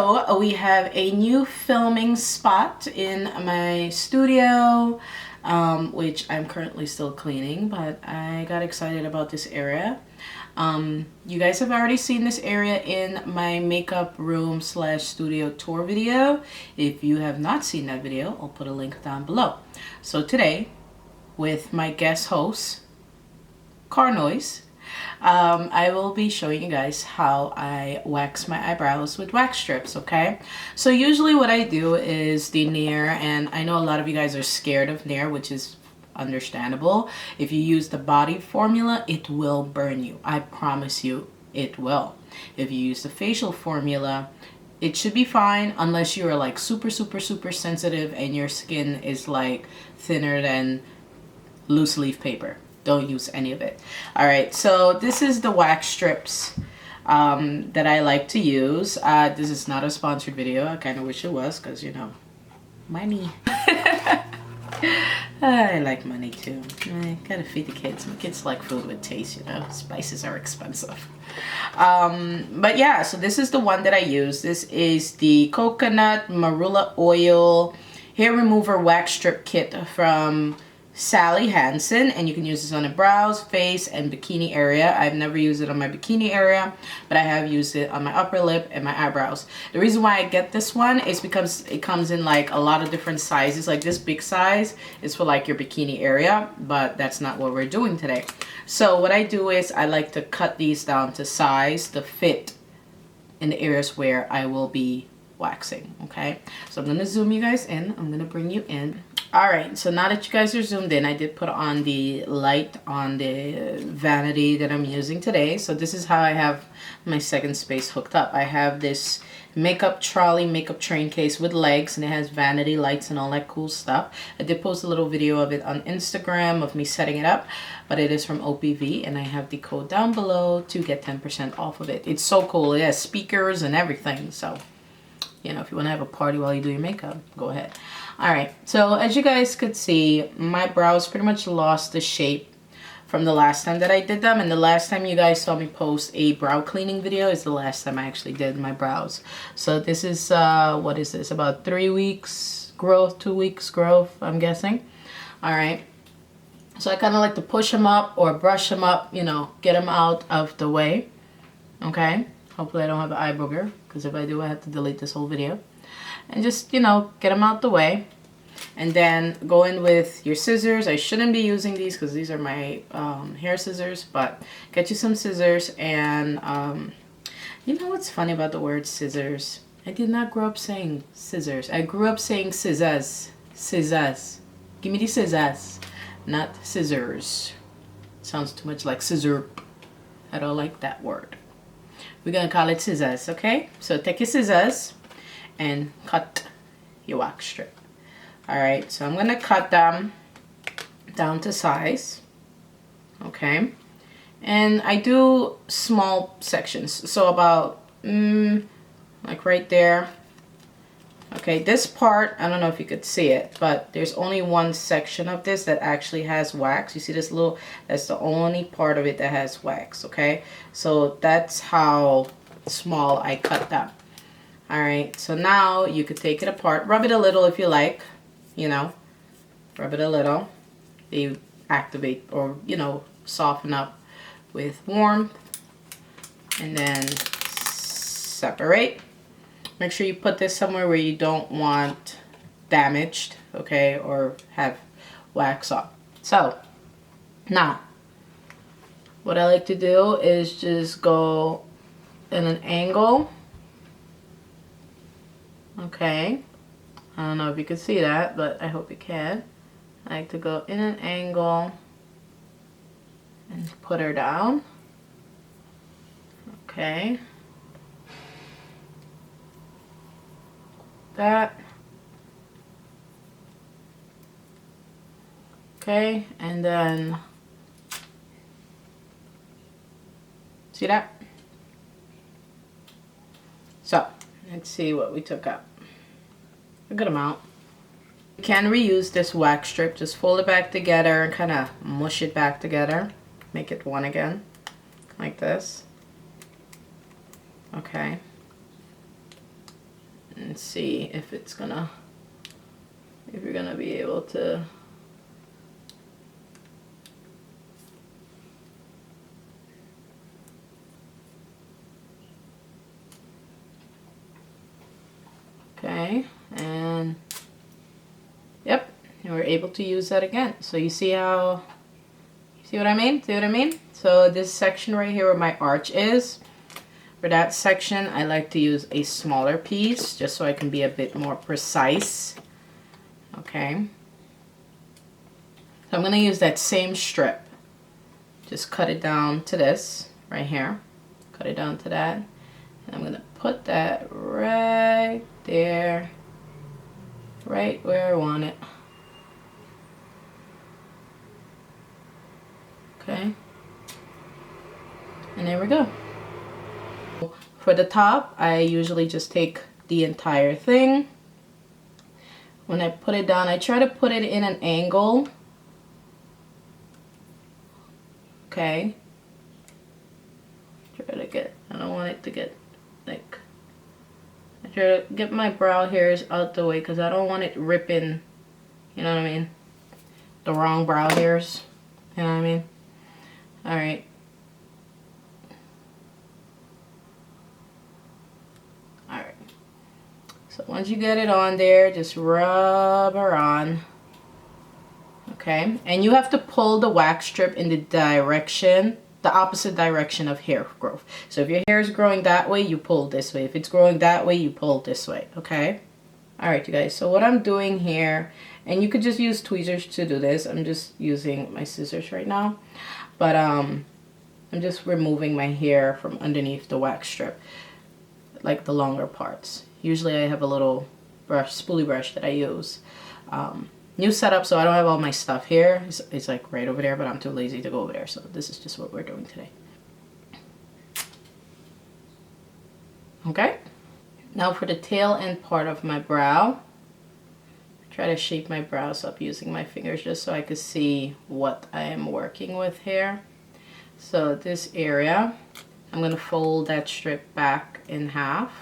So we have a new filming spot in my studio, which I'm currently still cleaning, but I got excited about this area. You guys have already seen this area in my makeup room slash studio tour video. If you have not seen that video, I'll put a link down below. So today, with my guest host, car noise, I will be showing you guys how I wax my eyebrows with wax strips, okay? So usually what I do is the Nair, and I know a lot of you guys are scared of Nair, which is understandable. If you use the body formula, it will burn you. I promise you it will. If you use the facial formula, it should be fine unless you're like super sensitive and your skin is like thinner than loose leaf paper. Don't use any of it. All right, so this is the wax strips that I like to use. This is not a sponsored video. I kind of wish it was, because you know, money. I like money too. I gotta feed the kids. My kids like food with taste, you know. Spices are expensive. But yeah, so this is the one that I use. This is the coconut marula oil hair remover wax strip kit from Sally Hansen, and you can use this on the brows, face, and bikini area. I've never used it on my bikini area, but I have used it on my upper lip and my eyebrows. The reason why I get this one is because it comes in like a lot of different sizes. Like this big size is for like your bikini area, but that's not what we're doing today. So what I do is I like to cut these down to size to fit in the areas where I will be waxing, okay? So I'm gonna zoom you guys in. I'm gonna bring you in. All right, so now that you guys are zoomed in, I did put on the light on the vanity that I'm using today. So this is how I have my second space hooked up. I have this makeup trolley, makeup train case with legs, and it has vanity lights and all that cool stuff. I did post a little video of it on Instagram of me setting it up, but it is from OPV, and I have the code down below to get 10% off of it. It's so cool. It has speakers and everything, so you know, if you want to have a party while you do your makeup, go ahead. All right, so as you guys could see, my brows pretty much lost the shape from the last time that I did them. And the last time you guys saw me post a brow cleaning video is the last time I actually did my brows. So this is, what is this? About 3 weeks growth, 2 weeks growth, I'm guessing. All right. So I kind of like to push them up or brush them up, you know, get them out of the way. Okay. Hopefully I don't have an eye booger, because if I do, I have to delete this whole video. And just, you know, get them out the way. And then go in with your scissors. I shouldn't be using these because these are my hair scissors, but get you some scissors. And you know what's funny about the word scissors? I did not grow up saying scissors. I grew up saying scissors. Scissors. Give me the scissors, not scissors. Sounds too much like scissor. I don't like that word. We're gonna call it scissors, okay? So take your scissors and cut your wax strip. All right, so I'm gonna cut them down to size, okay? And I do small sections, so about like right there. Okay, this part, I don't know if you could see it, but there's only one section of this that actually has wax. You see this little, that's the only part of it that has wax, okay? So that's how small I cut them. All right, so now you could take it apart, rub it a little if you like, you know, rub it a little. You activate or, you know, soften up with warmth, and then separate. Make sure you put this somewhere where you don't want damaged, okay, or have wax on. So now what I like to do is just go in an angle. Okay, I don't know if you can see that, but I hope you can. I like to go in an angle and put her down. Okay. That. Okay, and then see that? So let's see what we took up. A good amount. You can reuse this wax strip. Just fold it back together and kind of mush it back together. Make it one again, like this. Okay. and see if it's gonna, if you're gonna be able to. Okay, and yep, and we're able to use that again. So you see how, you see what I mean? See what I mean? So this section right here where my arch is, for that section, I like to use a smaller piece just so I can be a bit more precise. Okay. So I'm gonna use that same strip. Just cut it down to this right here. Cut it down to that. And I'm gonna put that right there, right where I want it. Okay. And there we go. For the top, I usually just take the entire thing. When I put it down, I try to put it in an angle. Okay. Try to get, I don't want it to get like, I try to get my brow hairs out the way because I don't want it ripping, you know what I mean? The wrong brow hairs, you know what I mean? Alright. Alright. So once you get it on there, just rub her on. Okay, and you have to pull the wax strip in the direction, the opposite direction of hair growth. So if your hair is growing that way, you pull this way. If it's growing that way, you pull this way, okay? All right, you guys, so what I'm doing here, and you could just use tweezers to do this. I'm just using my scissors right now. But I'm just removing my hair from underneath the wax strip, like the longer parts. Usually I have a little brush, spoolie brush that I use. New setup, so I don't have all my stuff here. It's like right over there, but I'm too lazy to go over there. So this is just what we're doing today. Okay. Now for the tail end part of my brow. I try to shape my brows up using my fingers just so I could see what I am working with here. So this area, I'm going to fold that strip back in half.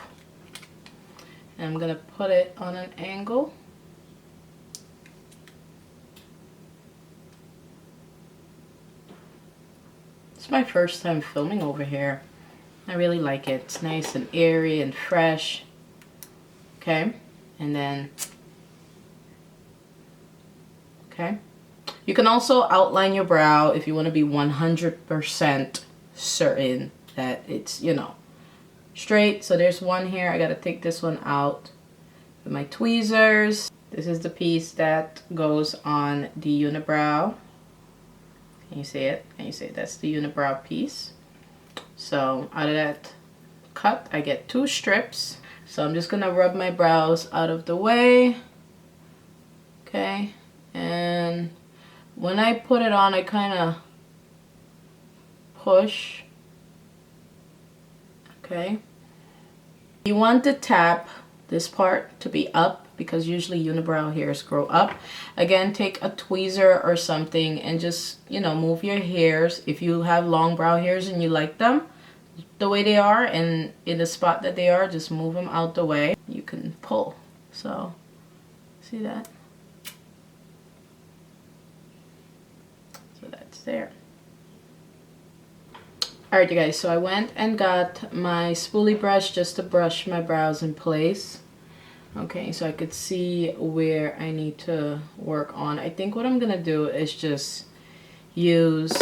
And I'm going to put it on an angle. It's my first time filming over here. I really like it. It's nice and airy and fresh. Okay, and then, okay. You can also outline your brow if you want to be 100% certain that it's, you know, straight. So there's one here. I got to take this one out with my tweezers. This is the piece that goes on the unibrow. Can you see it? Can you see it? That's the unibrow piece. So out of that cut, I get 2 strips. So I'm just gonna rub my brows out of the way. Okay, and when I put it on, I kind of push. Okay. You want the tap, this part, to be up because usually unibrow hairs grow up. Again, take a tweezer or something and just, you know, move your hairs. If you have long brow hairs and you like them the way they are and in the spot that they are, just move them out the way. You can pull. So, see that? So that's there. Alright you guys, so I went and got my spoolie brush just to brush my brows in place. Okay, so I could see where I need to work on. I think what I'm gonna do is just use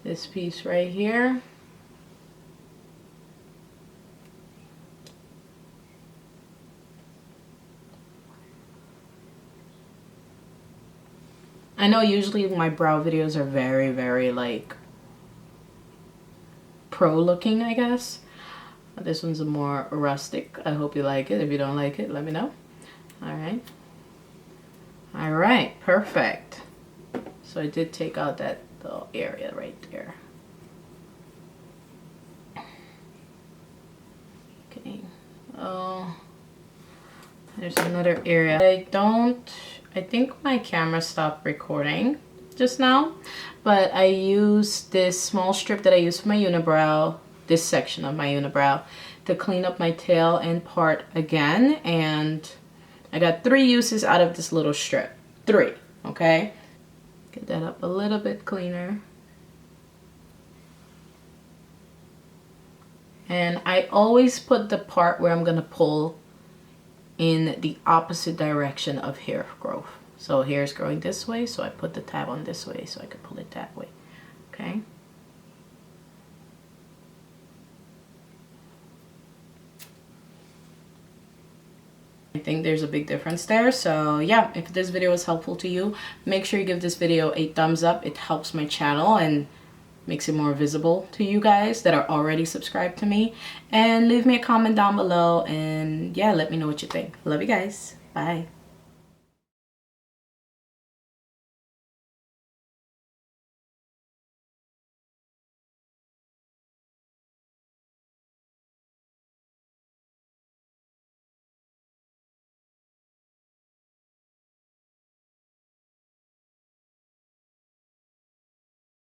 this piece right here. I know usually my brow videos are very, very like pro looking, I guess. This one's a more rustic. I hope you like it. If you don't like it, let me know. Alright. Alright, perfect. So I did take out that little area right there. Okay. Oh, there's another area. I think my camera stopped recording just now, but I used this small strip that I used for my unibrow this section of my unibrow to clean up my tail end part again. And I got 3 uses out of this little strip. 3, okay? Get that up a little bit cleaner. And I always put the part where I'm gonna pull in the opposite direction of hair growth. So hair is growing this way, so I put the tab on this way so I could pull it that way, okay? I think there's a big difference there. So yeah, if this video was helpful to you, make sure you give this video a thumbs up. It helps my channel and makes it more visible to you guys that are already subscribed to me. And leave me a comment down below, and yeah, let me know what you think. Love you guys. Bye.